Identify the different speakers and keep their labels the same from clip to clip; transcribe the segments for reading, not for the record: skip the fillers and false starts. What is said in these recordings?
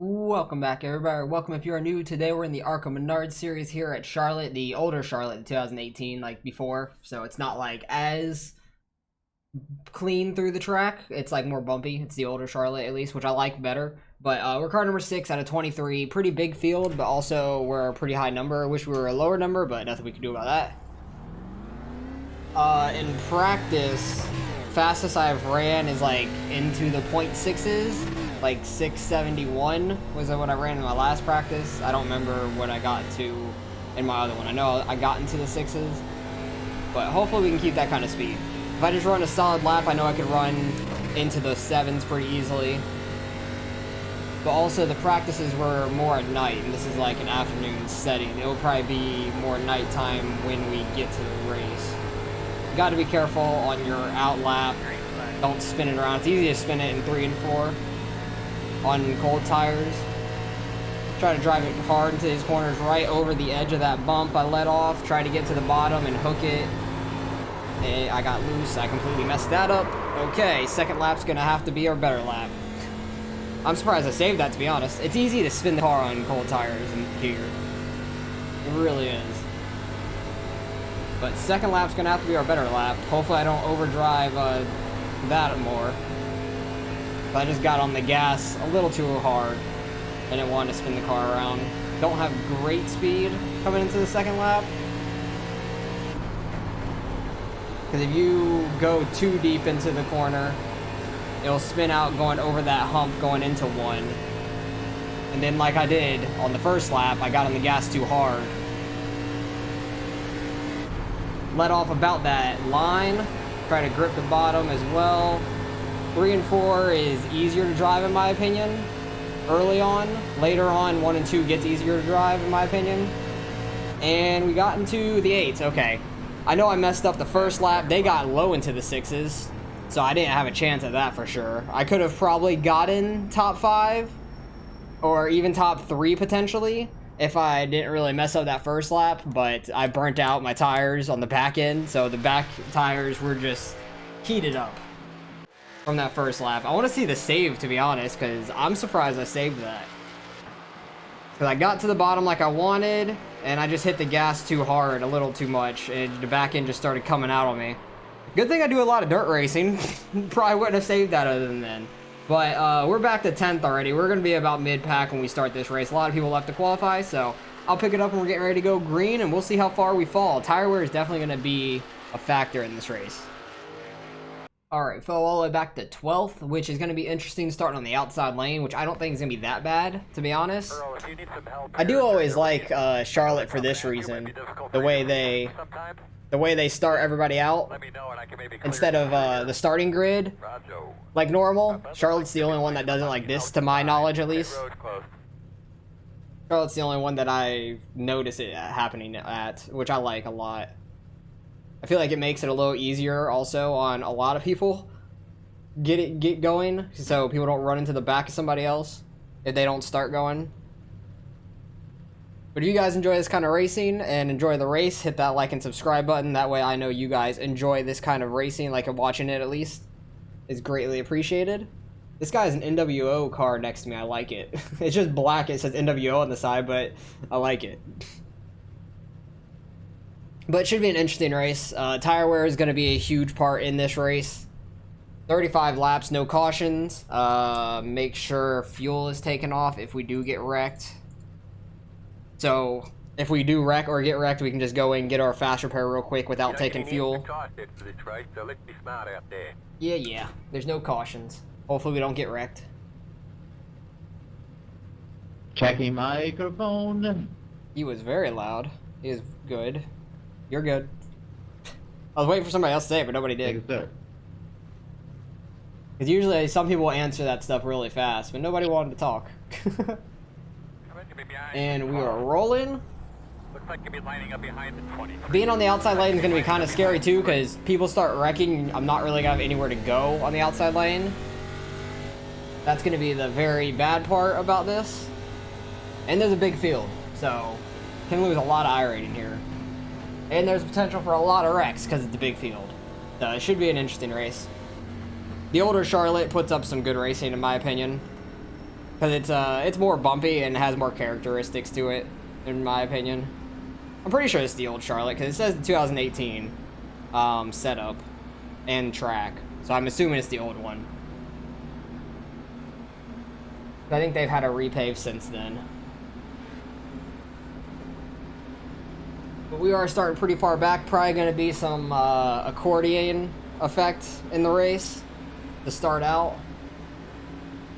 Speaker 1: Welcome back, everybody. Welcome if you are new. Today we're in the Arca Menards Series here at Charlotte, the older Charlotte, 2018, like before. So it's not like as clean through the track. It's like more bumpy. It's the older Charlotte at least, which I like better. But we're car number 6 out of 23. Pretty big field, but also we're a pretty high number. I wish we were a lower number, but nothing we can do about that. In practice, fastest I've ran is like into the .6s. Like 671 was what I ran in my last practice. I don't remember what I got to in my other one. I know I got into the 6s, but hopefully we can keep that kind of speed. If I just run a solid lap, I know I could run into the 7s pretty easily. But also the practices were more at night, and this is like an afternoon setting. It will probably be more nighttime when we get to the race. You got to be careful on your out lap. Don't spin it around. It's easy to spin it in 3 and 4. On cold tires. Try to drive it hard into these corners right over the edge of that bump I let off. Try to get to the bottom and hook it. And I got loose. I completely messed that up. Okay, second lap's gonna have to be our better lap. I'm surprised I saved that, to be honest. It's easy to spin the car on cold tires in here. It really is. But second lap's gonna have to be our better lap. Hopefully I don't overdrive that more. I just got on the gas a little too hard and it wanted to spin the car around. Don't have great speed coming into the second lap. Because if you go too deep into the corner, it'll spin out going over that hump going into 1. And then like I did on the first lap, I got on the gas too hard. Let off about that line. Try to grip the bottom as well. 3 and 4 is easier to drive in my opinion, early on. Later on, 1 and 2 gets easier to drive in my opinion. And we got into the 8s, okay. I know I messed up the first lap. They got low into the 6s, so I didn't have a chance at that for sure. I could have probably gotten top 5, or even top 3 potentially, if I didn't really mess up that first lap, but I burnt out my tires on the back end, so the back tires were just heated up from that first lap. I want to see the save, to be honest, because I'm surprised I saved that. Because I got to the bottom like I wanted, and I just hit the gas too hard, a little too much, and the back end just started coming out on me. Good thing I do a lot of dirt racing. Probably wouldn't have saved that other than then. But we're back to 10th already. We're going to be about mid-pack when we start this race. A lot of people left to qualify, so I'll pick it up when we're getting ready to go green, and we'll see how far we fall. Tire wear is definitely going to be a factor in this race. Alright, fell all the way back to 12th, which is going to be interesting starting on the outside lane, which I don't think is going to be that bad, to be honest. I do always like Charlotte for this reason, the way they start everybody out, instead of the starting grid, like normal. Charlotte's the only one that does it like this, to my knowledge at least. Charlotte's the only one that I notice it happening at, which I like a lot. I feel like it makes it a little easier also on a lot of people get going, so people don't run into the back of somebody else if they don't start going. But if you guys enjoy this kind of racing and enjoy the race, hit that like and subscribe button. That way I know you guys enjoy this kind of racing, like watching it at least, is greatly appreciated. This guy has an NWO car next to me. I like it. It's just black. It says NWO on the side, but I like it. But it should be an interesting race. Tire wear is going to be a huge part in this race. 35 laps, no cautions. Make sure fuel is taken off if we do get wrecked. So if we do wreck or get wrecked, we can just go in and get our fast repair real quick without taking fuel. Yeah. There's no cautions. Hopefully we don't get wrecked.
Speaker 2: Checking microphone.
Speaker 1: He was very loud. He is good. You're good. I was waiting for somebody else to say it, but nobody did. Because usually some people answer that stuff really fast, but nobody wanted to talk. And we are rolling.
Speaker 3: Looks like you'll be lining up behind the 20.
Speaker 1: Being on the outside lane is going to be kind of scary too, because people start wrecking. I'm not really going to have anywhere to go on the outside lane. That's going to be the very bad part about this. And there's a big field, so can lose a lot of iRating here. And there's potential for a lot of wrecks because it's a big field. So it should be an interesting race. The older Charlotte puts up some good racing in my opinion. Because it's more bumpy and has more characteristics to it, in my opinion. I'm pretty sure it's the old Charlotte, because it says the 2018 setup and track. So I'm assuming it's the old one. I think they've had a repave since then. But we are starting pretty far back. Probably going to be some accordion effect in the race to start out.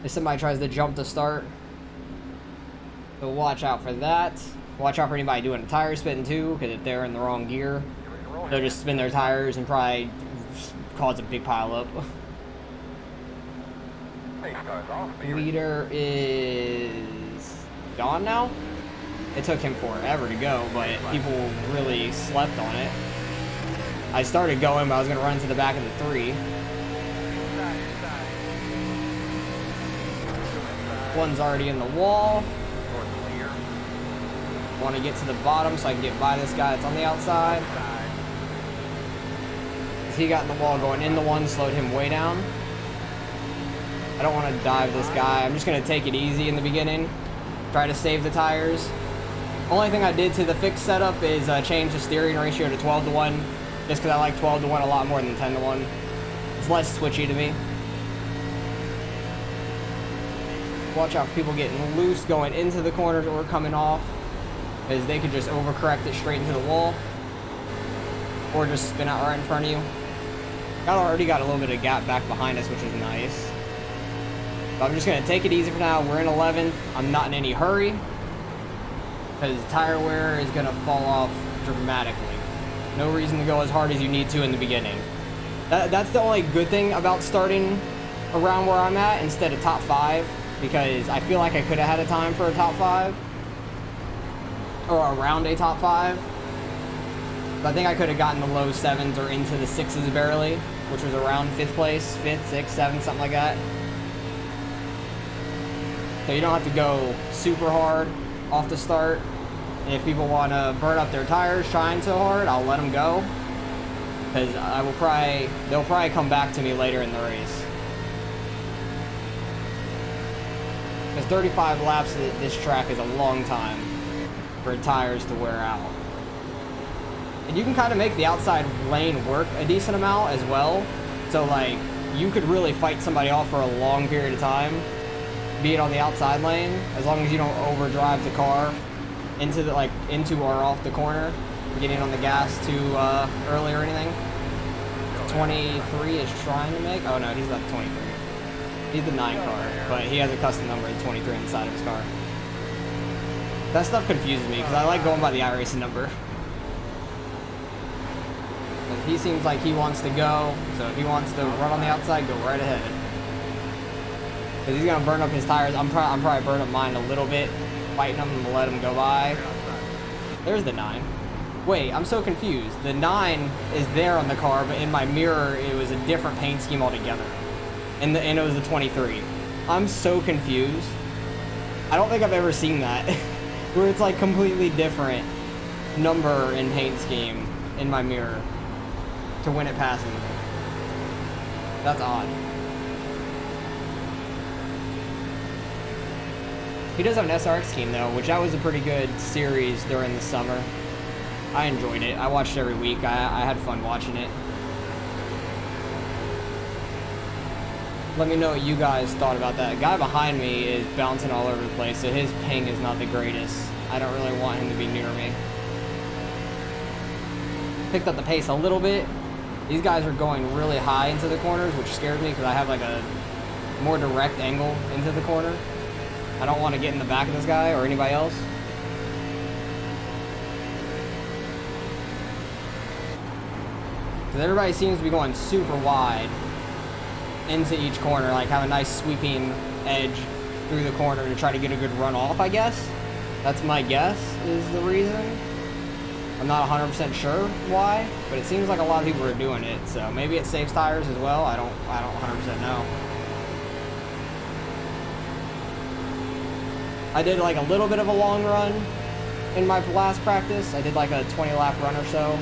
Speaker 1: If somebody tries to jump to start. So watch out for that. Watch out for anybody doing a tire spin too, because if they're in the wrong gear, they'll just spin their tires and probably cause a big pile up. Leader is gone now. It took him forever to go, but people really slept on it. I started going, but I was going to run to the back of the 3. One's already in the wall. Want to get to the bottom so I can get by this guy that's on the outside. He got in the wall going in the one, slowed him way down. I don't want to dive this guy. I'm just going to take it easy in the beginning. Try to save the tires. Only thing I did to the fixed setup is change the steering ratio to 12-to-1. Just because I like 12-to-1 a lot more than 10-to-1. It's less switchy to me. Watch out for people getting loose going into the corners or coming off. Because they could just overcorrect it straight into the wall. Or just spin out right in front of you. I already got a little bit of gap back behind us, which is nice. But I'm just going to take it easy for now. We're in 11th. I'm not in any hurry. Because tire wear is going to fall off dramatically. No reason to go as hard as you need to in the beginning. That's the only good thing about starting around where I'm at instead of top 5. Because I feel like I could have had a time for a top 5. Or around a top 5. But I think I could have gotten the low 7s or into the 6s barely. Which was around 5th place. 5th, 6th, 7th, something like that. So you don't have to go super hard off the start. And if people want to burn up their tires trying so hard, I'll let them go. Because they'll probably come back to me later in the race. Because 35 laps of this track is a long time for tires to wear out. And you can kind of make the outside lane work a decent amount as well. So like, you could really fight somebody off for a long period of time, be it on the outside lane, as long as you don't overdrive the car into or off the corner, getting on the gas too early or anything. 23 is trying to make. Oh no, he's not 23. He's the 9 car, but he has a custom number of 23 on the side of his car. That stuff confuses me because I like going by the iRacing number. But he seems like he wants to go, so if he wants to run on the outside, go right ahead. Because he's gonna burn up his tires. I'm probably burn up mine a little bit, fighting him and let him go by. There's the 9. Wait, I'm so confused. The 9 is there on the car, but in my mirror, it was a different paint scheme altogether. And it was the 23. I'm so confused. I don't think I've ever seen that. Where it's like completely different number and paint scheme in my mirror to when it passes. That's odd. He does have an SRX team though, which that was a pretty good series during the summer. I enjoyed it. I watched it every week. I had fun watching it. Let me know what you guys thought about that. The guy behind me is bouncing all over the place, so his ping is not the greatest. I don't really want him to be near me. Picked up the pace a little bit. These guys are going really high into the corners, which scared me because I have like a more direct angle into the corner. I don't want to get in the back of this guy or anybody else. Because everybody seems to be going super wide into each corner, like have a nice sweeping edge through the corner to try to get a good run off, I guess. That's my guess is the reason. I'm not 100% sure why, but it seems like a lot of people are doing it, so maybe it saves tires as well. I don't 100% know. I did like a little bit of a long run in my last practice. I did like a 20 lap run or so,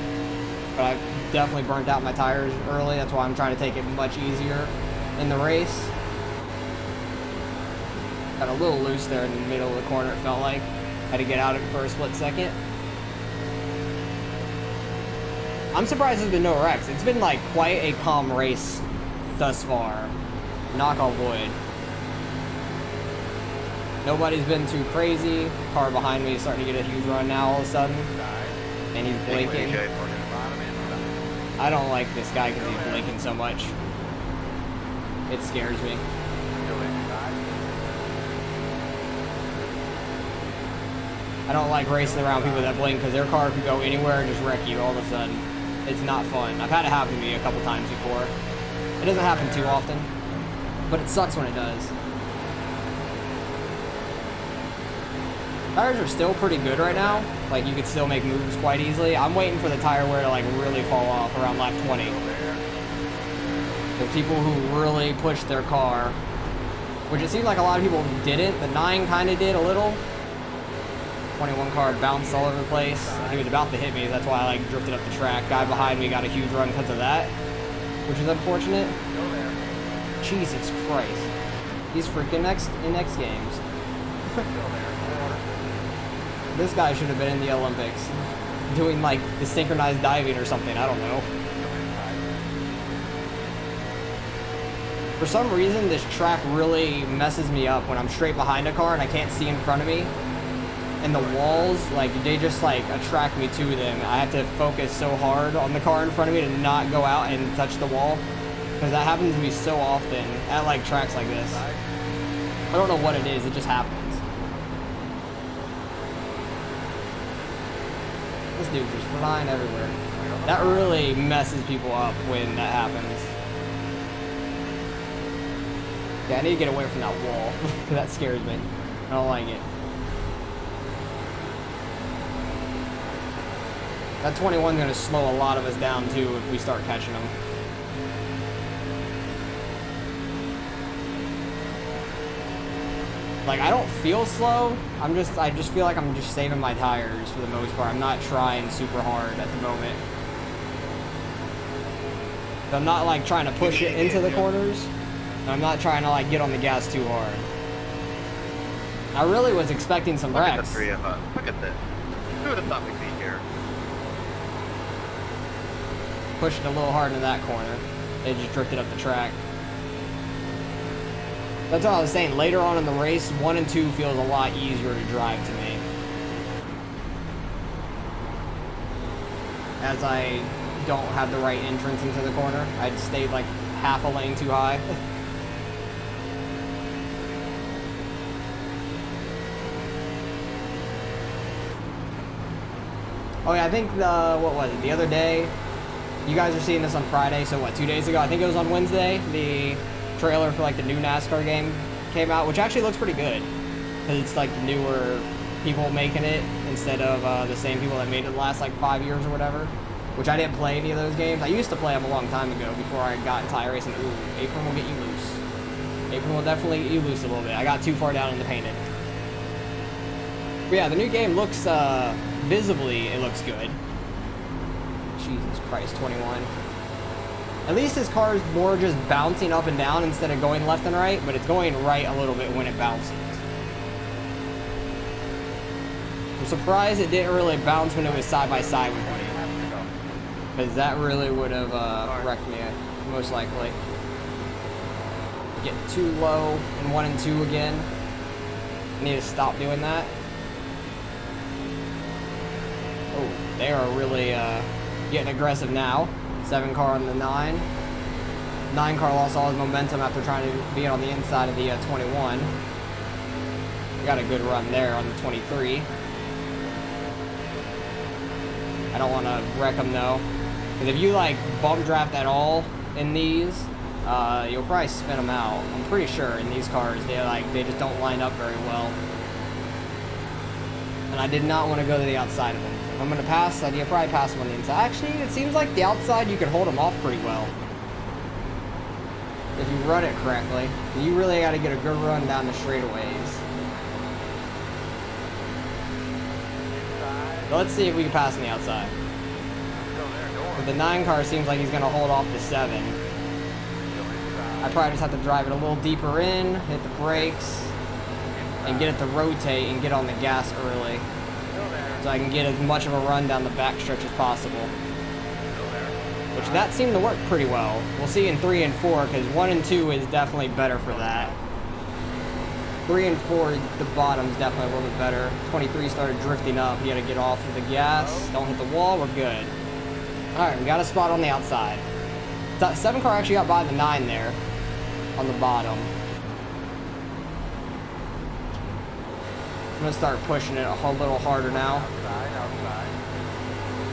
Speaker 1: but I definitely burnt out my tires early. That's why I'm trying to take it much easier in the race. Got a little loose there in the middle of the corner, it felt like. Had to get out of it for a split second. I'm surprised there's been no wrecks. It's been like quite a calm race thus far. Knock on wood. Nobody's been too crazy. Car behind me is starting to get a huge run now all of a sudden. And he's blinking. I don't like this guy because he's blinking so much. It scares me. I don't like racing around people that blink because their car could go anywhere and just wreck you all of a sudden. It's not fun. I've had it happen to me a couple times before. It doesn't happen too often, but it sucks when it does. Tires are still pretty good right now. Like, you could still make moves quite easily. I'm waiting for the tire wear to like really fall off around lap 20. The people who really pushed their car, which it seems like a lot of people didn't. The 9 kind of did a little. 21 car bounced all over the place. He was about to hit me, that's why I like drifted up the track. Guy behind me got a huge run because of that, which is unfortunate. Jesus Christ. He's freaking in X Games. This guy should have been in the Olympics. Doing like the synchronized diving or something, I don't know. For some reason, this track really messes me up when I'm straight behind a car and I can't see in front of me. And the walls, like, they just, like, attract me to them. I have to focus so hard on the car in front of me to not go out and touch the wall. Because that happens to me so often at, like, tracks like this. I don't know what it is, it just happens. This dude just flying everywhere. That really messes people up when that happens. Yeah, I need to get away from that wall. That scares me. I don't like it. That 21 is going to slow a lot of us down too if we start catching them. Like, I don't feel slow. I just feel like I'm just saving my tires for the most part. I'm not trying super hard at the moment. So I'm not like trying to push it into the corners. And I'm not trying to like get on the gas too hard. I really was expecting some wrecks.
Speaker 4: Look at the 3 of us. Look at this. Who would have thought we'd be here?
Speaker 1: Pushed it a little hard into that corner. They just drifted up the track. That's what I was saying. Later on in the race, 1 and 2 feels a lot easier to drive to me. As I don't have the right entrance into the corner. I'd stayed like half a lane too high. Oh yeah, I think what was it, the other day, you guys are seeing this on Friday, so what, 2 days ago? I think it was on Wednesday, the trailer for like the new NASCAR game came out, which actually looks pretty good. Because it's like the newer people making it instead of the same people that made it the last like 5 years or whatever. Which I didn't play any of those games. I used to play them a long time ago before I got into iRacing. Ooh, apron will get you loose. Apron will definitely get you loose a little bit. I got too far down in the painted. But yeah, the new game looks, visibly, it looks good. Jesus Christ, 21. At least his car is more just bouncing up and down instead of going left and right, but it's going right a little bit when it bounces. I'm surprised it didn't really bounce when it was side by side with me. Because that really would have wrecked me, most likely. Get too low in 1 and 2 again. I need to stop doing that. Oh, they are really getting aggressive now. 7 car on the 9. 9 car lost all his momentum after trying to be on the inside of the 21. Got a good run there on the 23. I don't want to wreck them though. Because if you like bump draft at all in these, you'll probably spin them out. I'm pretty sure in these cars they just don't line up very well. And I did not want to go to the outside of them. If I'm going to pass, I'd probably pass them on the inside. Actually, it seems like the outside you can hold them off pretty well. If you run it correctly. You really got to get a good run down the straightaways. So let's see if we can pass on the outside. But the 9 car seems like he's going to hold off the 7. I probably just have to drive it a little deeper in, hit the brakes. and get it to rotate and get on the gas early. So I can get as much of a run down the backstretch as possible. Which that seemed to work pretty well. We'll see in 3 and 4, because 1 and 2 is definitely better for that. 3 and 4, the bottom's definitely a little bit better. 23 started drifting up. He had to get off of the gas. Don't hit the wall. We're good. Alright, we got a spot on the outside. 7 car actually got by the 9 there on the bottom. I'm going to start pushing it a little harder now.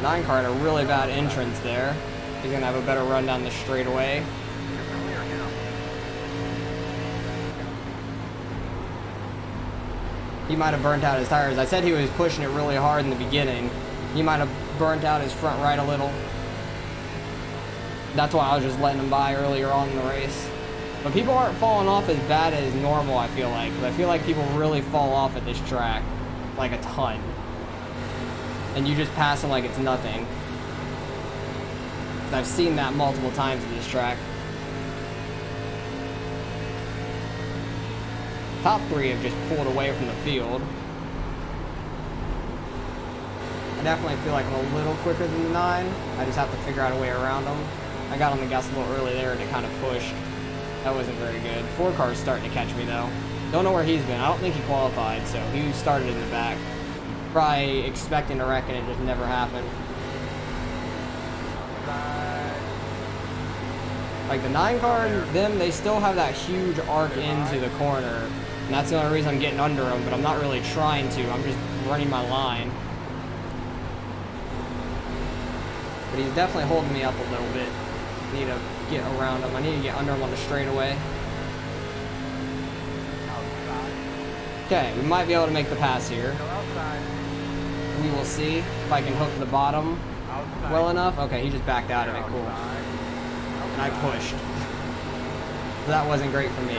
Speaker 1: 9 car had a really bad entrance there. He's going to have a better run down the straightaway. He might have burnt out his tires. I said he was pushing it really hard in the beginning. He might have burnt out his front right a little. That's why I was just letting him by earlier on in the race. But people aren't falling off as bad as normal, I feel like. Because I feel like people really fall off at this track. Like a ton. And you just pass them like it's nothing. I've seen that multiple times at this track. Top 3 have just pulled away from the field. I definitely feel like I'm a little quicker than the 9. I just have to figure out a way around them. I got on the gas a little early there and it kind of pushed. That wasn't very good. 4 car's starting to catch me though. Don't know where he's been. I don't think he qualified, so he started in the back. Probably expecting to wreck and it just never happened. Like the 9 car and them, they still have that huge arc into the corner. And that's the only reason I'm getting under them, but I'm not really trying to. I'm just running my line. But he's definitely holding me up a little bit. I need to get around him. I need to get under him on the straightaway. Okay, we might be able to make the pass here. We will see if I can hook the bottom well enough. Okay, he just backed out of it. Cool. And I pushed. So that wasn't great for me.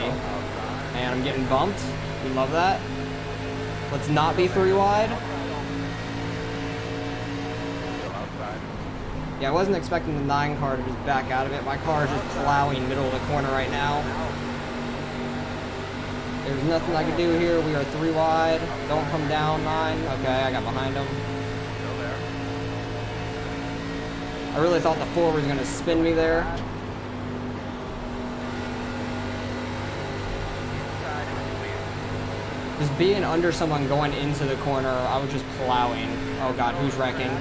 Speaker 1: And I'm getting bumped. We love that. Let's not be 3 wide. Yeah, I wasn't expecting the 9 car to just back out of it. My car is just plowing middle of the corner right now. There's nothing I can do here. We are 3 wide. Don't come down, 9. Okay, I got behind him. I really thought the 4 was going to spin me there. Just being under someone going into the corner, I was just plowing. Oh god, who's wrecking?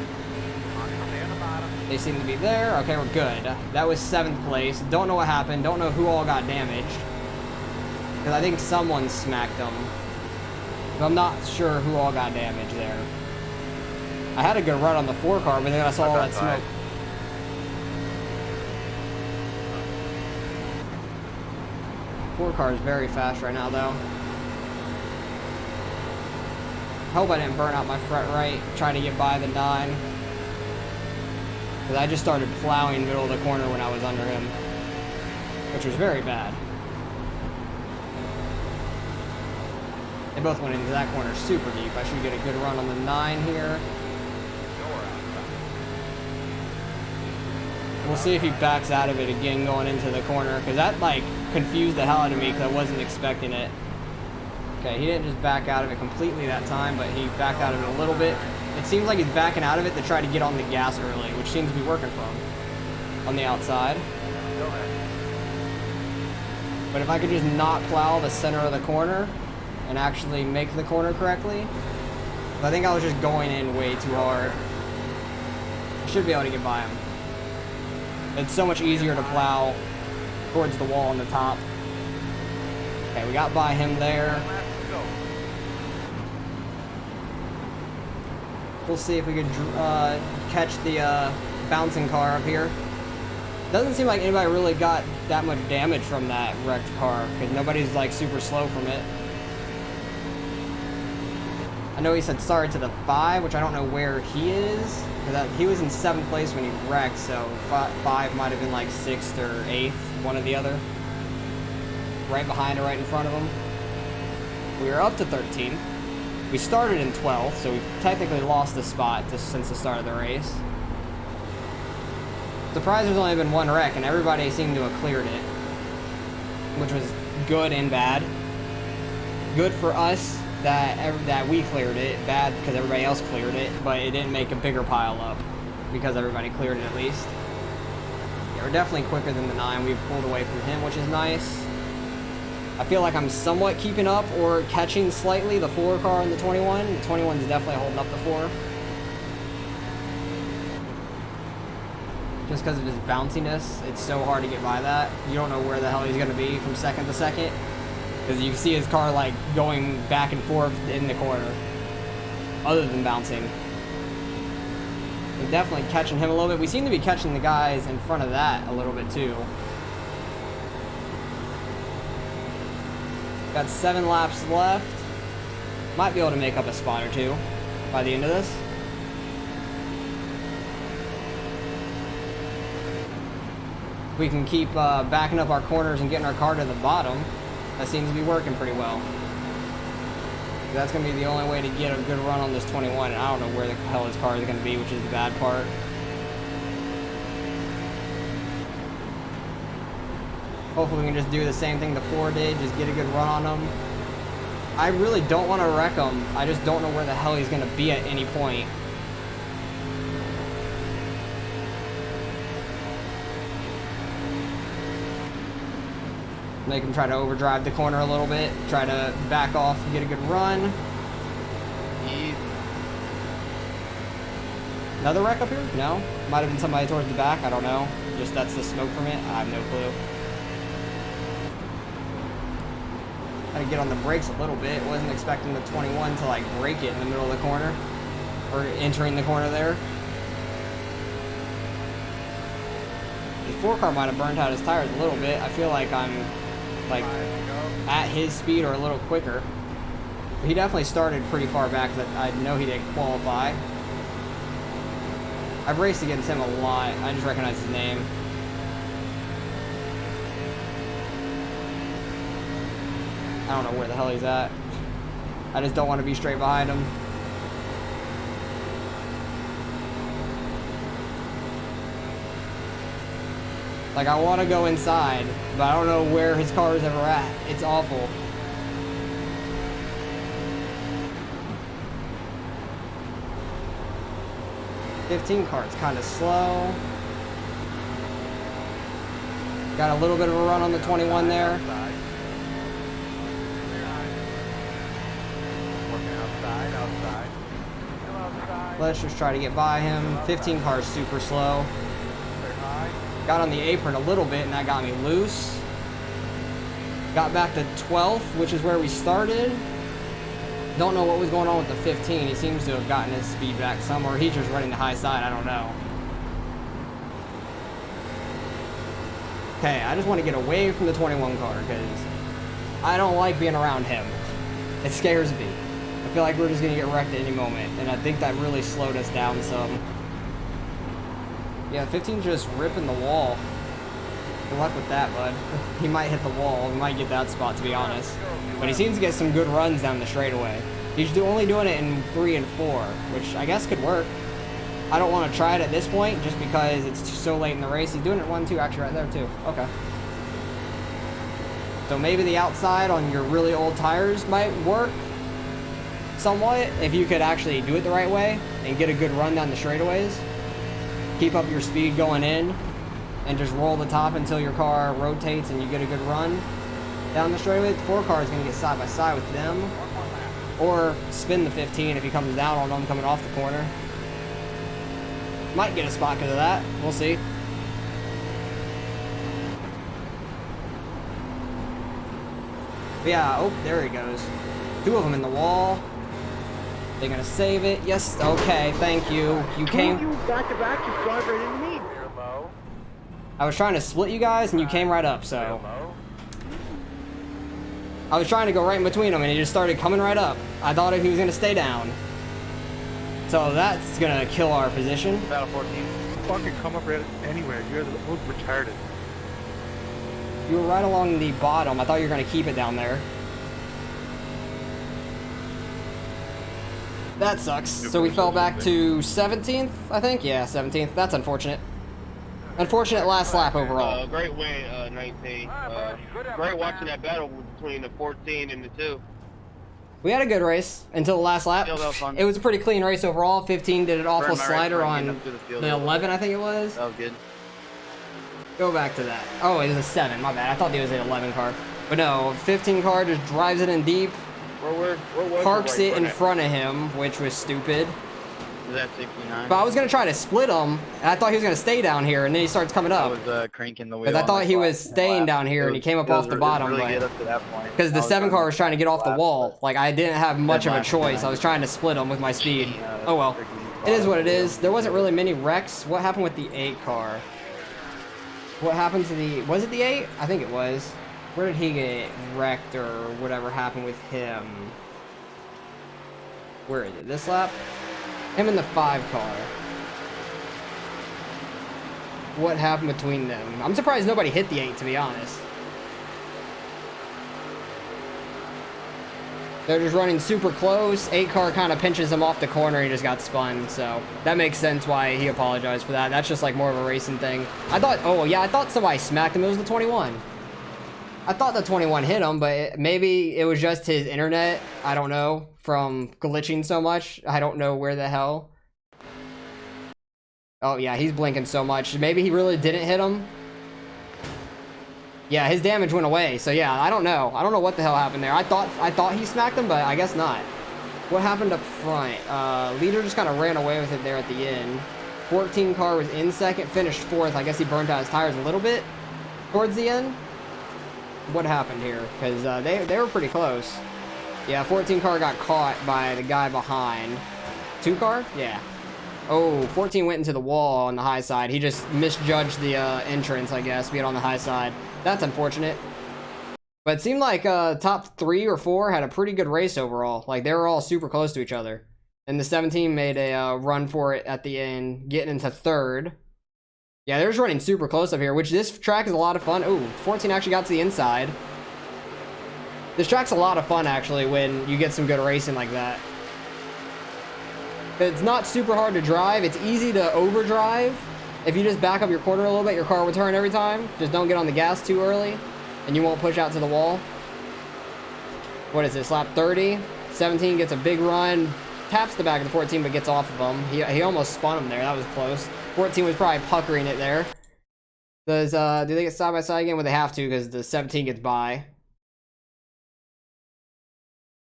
Speaker 1: They seem to be there. Okay, we're good. That was 7th place. Don't know what happened. Don't know who all got damaged. Because I think someone smacked them. But I'm not sure who all got damaged there. I had a good run on the 4 car, but then I saw all that smoke. Four car is very fast right now, though. I hope I didn't burn out my front right trying to get by the 9. Because I just started plowing middle of the corner when I was under him. Which was very bad. They both went into that corner super deep. I should get a good run on the 9 here. We'll see if he backs out of it again going into the corner. Because that, like, confused the hell out of me because I wasn't expecting it. Okay, he didn't just back out of it completely that time, but he backed out of it a little bit. It seems like he's backing out of it to try to get on the gas early, which seems to be working for him on the outside. But if I could just not plow the center of the corner and actually make the corner correctly, I think I was just going in way too hard. I should be able to get by him. It's so much easier to plow towards the wall on the top. Okay, we got by him there. We'll see if we could catch the bouncing car up here. Doesn't seem like anybody really got that much damage from that wrecked car, because nobody's like super slow from it. I know he said sorry to the 5, which I don't know where he is. He was in 7th place when he wrecked, so 5 might have been like 6th or 8th, one or the other. Right behind or right in front of him. We are up to 13. We started in 12th, so we technically lost the spot since the start of the race. Surprised there's only been 1 wreck, and everybody seemed to have cleared it. Which was good and bad. Good for us, that we cleared it. Bad because everybody else cleared it, but it didn't make a bigger pile up because everybody cleared it at least. Yeah, we're definitely quicker than the 9. We've pulled away from him, which is nice. I feel like I'm somewhat keeping up or catching slightly the 4 car and the 21. The 21 is definitely holding up the 4. Just because of his bounciness, it's so hard to get by that. You don't know where the hell he's going to be from second to second. Because you can see his car like going back and forth in the corner. Other than bouncing. We're definitely catching him a little bit. We seem to be catching the guys in front of that a little bit too. Got 7 laps left. Might be able to make up a spot or 2 by the end of this. We can keep backing up our corners and getting our car to the bottom. That seems to be working pretty well. That's going to be the only way to get a good run on this 21, and I don't know where the hell his car is going to be, which is the bad part. Hopefully we can just do the same thing the 4 did, just get a good run on him. I really don't want to wreck him. I just don't know where the hell he's going to be at any point. Make him try to overdrive the corner a little bit, try to back off and get a good run. Another wreck up here? No? Might have been somebody towards the back, I don't know. Just that's the smoke from it, I have no clue. Had to get on the brakes a little bit. Wasn't expecting the 21 to like break it in the middle of the corner. Or entering the corner there. The 4 car might have burnt out his tires a little bit. I feel like I'm like at his speed or a little quicker. But he definitely started pretty far back. I know he didn't qualify. I've raced against him a lot. I just recognize his name. I don't know where the hell he's at. I just don't want to be straight behind him. Like, I want to go inside, but I don't know where his car is ever at. It's awful. '15 car is kind of slow. Got a little bit of a run on the 21 there. Let's just try to get by him. 15 car is super slow. Got on the apron a little bit and that got me loose. Got back to 12th, which is where we started. Don't know what was going on with the 15. He seems to have gotten his speed back some, or he's just running the high side, I don't know. Okay, I just want to get away from the 21 car because I don't like being around him. It scares me. I feel like we're just going to get wrecked at any moment, and I think that really slowed us down some. Yeah, 15's just ripping the wall. Good luck with that, bud. He might hit the wall. He might get that spot, to be honest. But he seems to get some good runs down the straightaway. He's only doing it in 3 and 4, which I guess could work. I don't want to try it at this point, just because it's so late in the race. He's doing it 1, 2, actually right there, too. Okay. So maybe the outside on your really old tires might work somewhat, if you could actually do it the right way and get a good run down the straightaways. Keep up your speed going in and just roll the top until your car rotates and you get a good run down the straightaway. The 4 car is going to get side by side with them, or spin the 15 if he comes down on them coming off the corner. Might get a spot because of that. We'll see. But yeah, oh, there he goes. 2 of them in the wall. They're gonna save it. Yes, okay, thank you. You came.
Speaker 5: You back to back, just drive right into me.
Speaker 1: I was trying to split you guys and you came right up, so. I was trying to go right in between them and he just started coming right up. I thought he was gonna stay down. So that's gonna kill our position.
Speaker 4: Battle 14.
Speaker 5: Fucking come up right anywhere. You're both retarded.
Speaker 1: You were right along the bottom. I thought you were gonna keep it down there. That sucks. So we fell back to 17th, I think? Yeah, 17th. That's unfortunate. Unfortunate last lap overall.
Speaker 6: Great win, 19. Great watching that battle between the 14 and the 2.
Speaker 1: We had a good race until the last lap.
Speaker 2: Field out fun.
Speaker 1: It was a pretty clean race overall. 15 did an awful
Speaker 2: Burned my right
Speaker 1: slider
Speaker 2: front
Speaker 1: on
Speaker 2: getting up to the field.
Speaker 1: the 11, I think it was.
Speaker 2: That was good.
Speaker 1: Go back to that. Oh, it was a 7. My bad. I thought it was an 11 car. But no, 15 car just drives it in deep,
Speaker 2: Where was
Speaker 1: parks
Speaker 2: your
Speaker 1: it
Speaker 2: right
Speaker 1: in
Speaker 2: front
Speaker 1: front of him, which was stupid.
Speaker 2: at? Was that 69?
Speaker 1: But I was going to try to split him, and I thought he was going to stay down here, and then he starts coming
Speaker 2: I
Speaker 1: up.
Speaker 2: was cranking the wheel.
Speaker 1: Because I
Speaker 2: on
Speaker 1: thought
Speaker 2: my
Speaker 1: he
Speaker 2: flat
Speaker 1: was staying
Speaker 2: lap.
Speaker 1: down here, and he came up off the bottom.
Speaker 2: Really
Speaker 1: But
Speaker 2: good up to that point.
Speaker 1: because the
Speaker 2: I was
Speaker 1: 7 car
Speaker 2: running
Speaker 1: was trying to get off the
Speaker 2: laps,
Speaker 1: wall. Like, I didn't have much of a
Speaker 2: laps
Speaker 1: choice.
Speaker 2: behind.
Speaker 1: I was trying to split him with my speed.
Speaker 2: but,
Speaker 1: Oh well.
Speaker 2: freaking
Speaker 1: It is what it is. There wasn't really many wrecks. What happened with the 8 car? What happened to the... Was it the 8? I think it was. Where did he get wrecked or whatever happened with him? Where is it? This lap? Him and the 5 car. What happened between them? I'm surprised nobody hit the 8, to be honest. They're just running super close. 8 car kind of pinches him off the corner. He just got spun. So that makes sense why he apologized for that. That's just like more of a racing thing. I thought, oh yeah, I thought somebody smacked him. It was the 21. I thought the 21 hit him, but maybe it was just his internet. I don't know, from glitching so much. I don't know where the hell. Oh yeah, he's blinking so much. Maybe he really didn't hit him. Yeah, his damage went away. So yeah, I don't know. I don't know what the hell happened there. I thought he smacked him, but I guess not. What happened up front? Leader just kind of ran away with it there at the end. 14 car was in second, finished 4th. I guess he burned out his tires a little bit towards the end. What happened here? Because they were pretty close. Yeah, 14 car got caught by the guy behind. 2 car? Yeah. Oh, 14 went into the wall on the high side. He just misjudged the entrance, I guess, being on the high side. That's unfortunate. But it seemed like top 3 or 4 had a pretty good race overall. Like, they were all super close to each other. And the 17 made a run for it at the end, getting into 3rd. Yeah, they're just running super close up here, which this track is a lot of fun. Ooh, 14 actually got to the inside. This track's a lot of fun, actually, when you get some good racing like that. It's not super hard to drive. It's easy to overdrive. If you just back up your quarter a little bit, your car will turn every time. Just don't get on the gas too early, and you won't push out to the wall. What is this, lap 30? 17 gets a big run, taps the back of the 14, but gets off of him. He almost spun him there. That was close. 14 was probably puckering it there. Do they get side by side again? Well, they have to because the 17 gets by.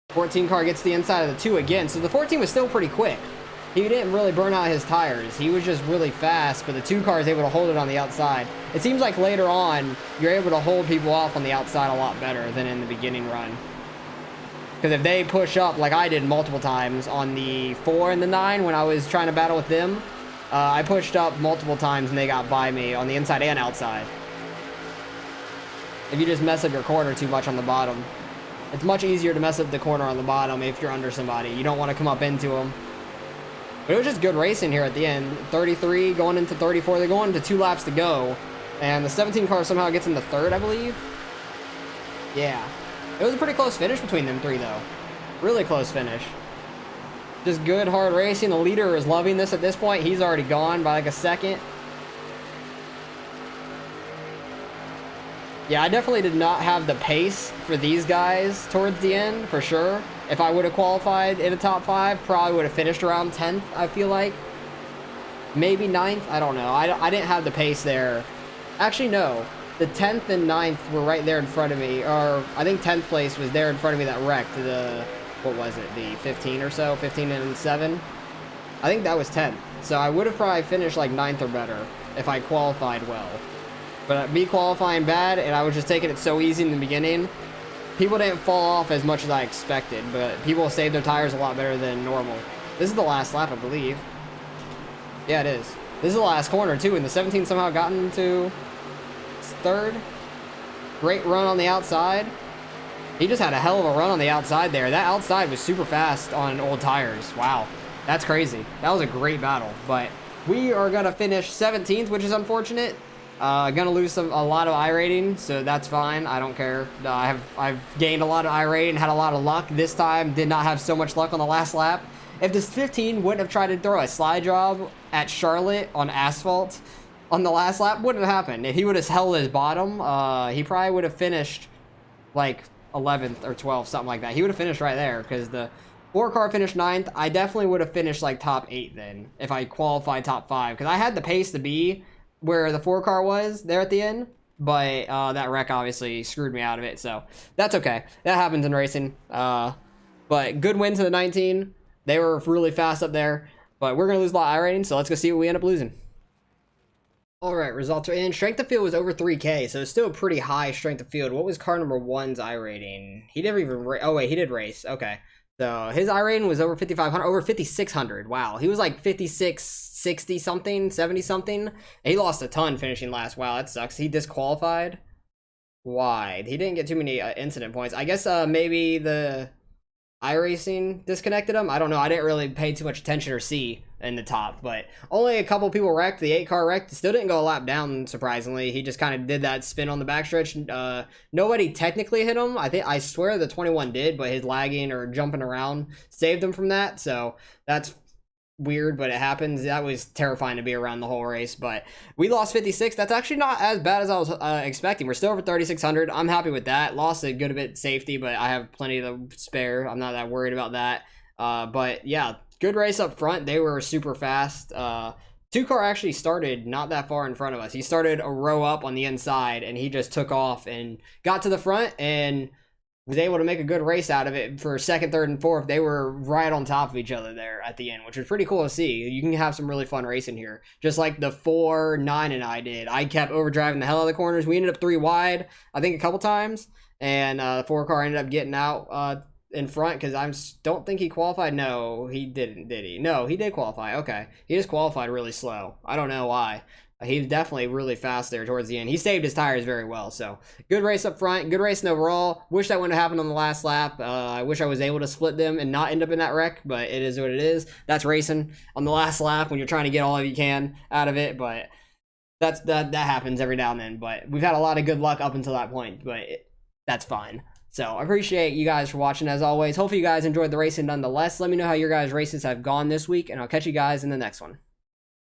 Speaker 1: 14 car gets the inside of the 2 again. So the 14 was still pretty quick. He didn't really burn out his tires. He was just really fast, but the 2 car is able to hold it on the outside. It seems like later on, you're able to hold people off on the outside a lot better than in the beginning run. Because if they push up, like I did multiple times on the 4 and the 9 when I was trying to battle with them, I pushed up multiple times and they got by me on the inside and outside. If you just mess up your corner too much on the bottom. It's much easier to mess up the corner on the bottom if you're under somebody. You don't want to come up into them. But it was just good racing here at the end. 33 going into 34. They're going to 2 laps to go. And the 17 car somehow gets into 3rd, I believe. Yeah. It was a pretty close finish between them 3, though. Really close finish. Just good, hard racing. The leader is loving this at this point. He's already gone by like a second. Yeah, I definitely did not have the pace for these guys towards the end, for sure. If I would have qualified in a top 5, probably would have finished around 10th, I feel like. Maybe 9th, I don't know. I didn't have the pace there. Actually, no. The 10th and 9th were right there in front of me. Or, I think 10th place was there in front of me that wrecked. What was it? The 15 or so? 15 and 7? I think that was 10th. So I would have probably finished like 9th or better if I qualified well. But me qualifying bad, and I was just taking it so easy in the beginning, people didn't fall off as much as I expected, but people saved their tires a lot better than normal. This is the last lap, I believe. Yeah, it is. This is the last corner, too, and the 17 somehow got into 3rd. Great run on the outside. He just had a hell of a run on the outside there. That outside was super fast on old tires. Wow. That's crazy. That was a great battle, but we are going to finish 17th, which is unfortunate. Gonna lose a lot of iRating, so that's fine. I don't care. I've gained a lot of iRating, had a lot of luck. This time, did not have so much luck on the last lap. If this 15 wouldn't have tried to throw a slide job at Charlotte on asphalt on the last lap, wouldn't have happened. If he would have held his bottom, he probably would have finished like 11th or 12th, something like that. He would have finished right there because the 4-car finished 9th. I definitely would have finished like top 8 then if I qualified top 5 because I had the pace to be where the 4-car was there at the end. But that wreck obviously screwed me out of it, so that's okay. That happens in racing. But good win to the 19. They were really fast up there. But we're going to lose a lot of iRating, so let's go see what we end up losing. Alright, results are in. Strength of field was over 3K, so it's still a pretty high strength of field. What was car number 1's iRating? He never even race. Oh, wait, he did race. Okay. So his iRating was over 5,500, over 5,600. Wow. He was like 56, 60 something, 70 something. He lost a ton finishing last. Wow, that sucks. He disqualified. Why? He didn't get too many incident points. I guess maybe the iRacing disconnected him. I don't know. I didn't really pay too much attention or see in the top, but only a couple people wrecked. The 8-car wrecked. Still didn't go a lap down, surprisingly. He just kind of did that spin on the backstretch. Nobody technically hit him. I swear the 21 did, but his lagging or jumping around saved him from that. So that's weird, but it happens. That was terrifying to be around the whole race, but we lost 56. That's actually not as bad as I was expecting. We're still over 3,600. I'm happy with that. Lost a good bit safety, but I have plenty to spare. I'm not that worried about that. But yeah, good race up front. They were super fast. 2-car actually started not that far in front of us. He started a row up on the inside, and he just took off and got to the front and was able to make a good race out of it. For 2nd, 3rd, and 4th. They were right on top of each other there at the end, which was pretty cool to see. You can have some really fun racing here. Just like the 4, 9, and I did. I kept overdriving the hell out of the corners. We ended up 3 wide, I think, a couple times. And the 4-car ended up getting out in front because I don't think he qualified. No, he didn't, did he? No, he did qualify. Okay. He just qualified really slow. I don't know why. He's definitely really fast there towards the end. He saved his tires very well. So good race up front. Good racing overall. Wish that wouldn't have happened on the last lap. I wish I was able to split them and not end up in that wreck, but it is what it is. That's racing on the last lap when you're trying to get all you can out of it, but that happens every now and then. But we've had a lot of good luck up until that point, but that's fine. So I appreciate you guys for watching as always. Hopefully you guys enjoyed the racing nonetheless. Let me know how your guys' races have gone this week, and I'll catch you guys in the next one.